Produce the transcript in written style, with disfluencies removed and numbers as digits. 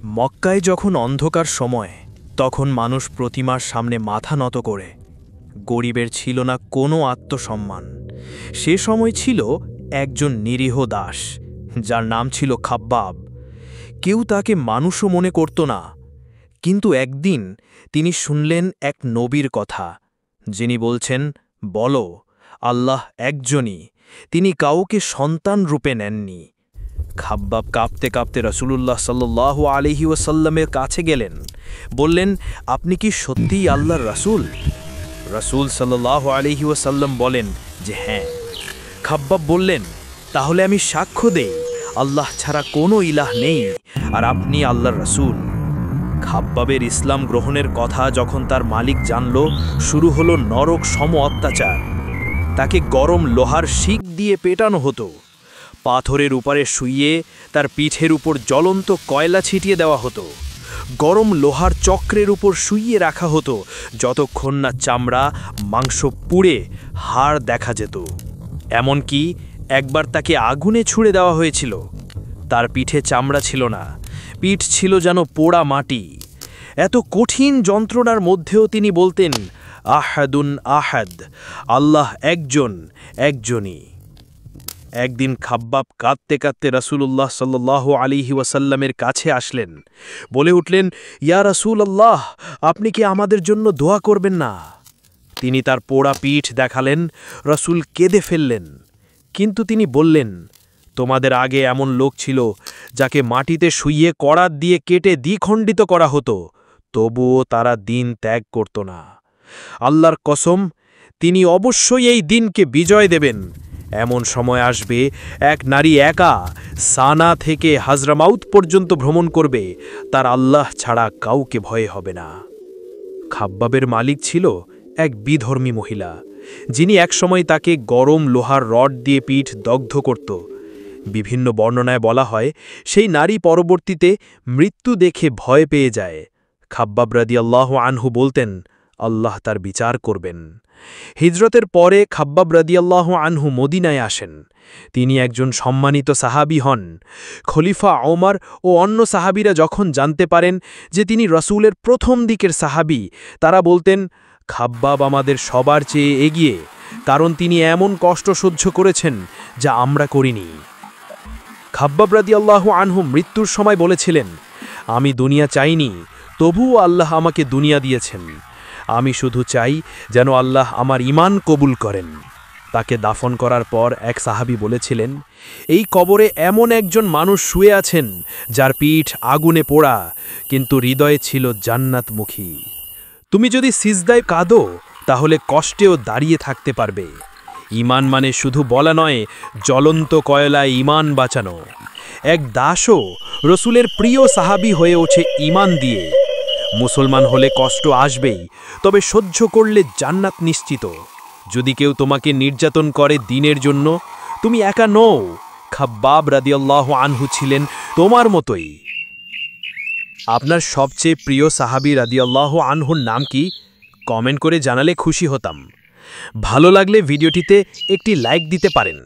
মক্কায় যখন অন্ধকার সময়, তখন মানুষ প্রতিমার সামনে মাথা নত করে। গরিবের ছিল না কোনো আত্মসম্মান। সে সময় ছিল একজন নিরীহ দাস, যার নাম ছিল খাব্বাব। কেউ তাকে মানুষও মনে করত না। কিন্তু একদিন তিনি শুনলেন এক নবীর কথা, যিনি বলছেন, বলো, আল্লাহ একজনই, তিনি কাউকে সন্তান রূপে নেননি। খাব্বাব কাঁপতে কাঁপতে রাসূলুল্লাহ সাল্লাল্লাহু আলাইহি ওয়াসাল্লামের কাছে গেলেন। বললেন, আপনি কি সত্যিই আল্লাহর রাসূল? রাসূল সাল্লাল্লাহু আলাইহি ওয়াসাল্লাম বলেন যে হ্যাঁ। খাব্বাব বললেন, তাহলে আমি সাক্ষ্য দেই, আল্লাহ ছাড়া কোনো ইলাহ নেই, আর আপনি আল্লাহর রাসূল। খাব্বাবের ইসলাম গ্রহণের কথা যখন তার মালিক জানল, শুরু হলো নরক সম অত্যাচার। তাকে গরম লোহার শিক দিয়ে পেটানো হতো। পাথরের উপরে শুইয়ে তার পিঠের উপর জ্বলন্ত কয়লা ছিটিয়ে দেওয়া হতো। গরম লোহার চক্রের উপর শুইয়ে রাখা হতো, যতক্ষণ না চামড়া মাংস পুড়ে হাড় দেখা যেত। এমনকি একবার তাকে আগুনে ছুঁড়ে দেওয়া হয়েছিল। তার পিঠে চামড়া ছিল না, পিঠ ছিল যেন পোড়া মাটি। এত কঠিন যন্ত্রণার মধ্যেও তিনি বলতেন, আহাদুন আহাদ, আল্লাহ একজন, একজনই। একদিন খাব্বাব কাঁদতে কাঁদতে রাসূলুল্লাহ সাল্লাল্লাহু আলাইহি ওয়াসাল্লামের কাছে আসলেন। বলে উঠলেন, ইয়া রাসূলুল্লাহ, আপনি কি আমাদের জন্য দোয়া করবেন না? তিনি তার পোড়া পিঠ দেখালেন। রাসূল কেঁদে ফেললেন। কিন্তু তিনি বললেন, তোমাদের আগে এমন লোক ছিল যাকে মাটিতে শুইয়ে করাত দিয়ে কেটে দ্বিখণ্ডিত করা হতো, তবুও তারা দিন ত্যাগ করত না। আল্লাহর কসম, তিনি অবশ্যই এই দিনকে বিজয় দেবেন। এমন সময় আসবে, এক নারী একা সানা থেকে হাজরামাউত পর্যন্ত ভ্রমণ করবে, তার আল্লাহ ছাড়া কাউকে ভয় হবে না। খাব্বাবের মালিক ছিল এক বিধর্মী মহিলা, যিনি একসময় তাকে গরম লোহার রড দিয়ে পিঠ দগ্ধ করত। বিভিন্ন বর্ণনায় বলা হয়, সেই নারী পরবর্তীতে মৃত্যু দেখে ভয় পেয়ে যায়। খাব্বাব রাদিয়াল্লাহু আনহু বলতেন, আল্লাহ তার বিচার করবেন। হিজরতের পরে খাব্বাব রাদিয়াল্লাহু আনহু মদিনায় আসেন। তিনি একজন সম্মানিত সাহাবী হন। খলিফা ওমর ও অন্য সাহাবীরা যখন জানতে পারেন যে তিনি রাসূলের প্রথম দিকের সাহাবী, তারা বলতেন, খাব্বাব আমাদের সবার চেয়ে এগিয়ে, কারণ তিনি এমন কষ্ট সহ্য করেছেন যা আমরা করিনি। খাব্বাব রাদিয়াল্লাহু আনহু মৃত্যুর সময় বলেছিলেন, আমি দুনিয়া চাইনি, তবুও আল্লাহ আমাকে দুনিয়া দিয়েছেন। আমি শুধু চাই যেন আল্লাহ আমার ঈমান কবুল করেন। তাকে দাফন করার পর এক সাহাবী বলেছিলেন, এই কবরে এমন একজন মানুষ শুয়ে আছেন যার পিঠ আগুনে পোড়া, কিন্তু হৃদয়ে ছিল জান্নাতমুখী। তুমি যদি সিজদায় কাঁদো, তাহলে কষ্টেও দাঁড়িয়ে থাকতে পারবে। ঈমান মানে শুধু বলা নয়, জ্বলন্ত কয়লায় ঈমান বাঁচানো। এক দাসও রসুলের প্রিয় সাহাবী হয়ে ওঠে ঈমান দিয়ে। মুসলমান হলে কষ্ট আসবেই, তবে সহ্য করলে জান্নাত নিশ্চিত। যদি কেউ তোমাকে নির্যাতন করে দিনের জন্য, তুমি একা নও। খাব্বাব রাদিয়াল্লাহু আনহু ছিলেন তোমার মতোই। আপনার সবচেয়ে প্রিয় সাহাবী রাদিয়াল্লাহু আনহুর নাম কি? কমেন্ট করে জানালে খুশি হতাম। ভালো লাগলে ভিডিওটিতে একটি লাইক দিতে পারেন।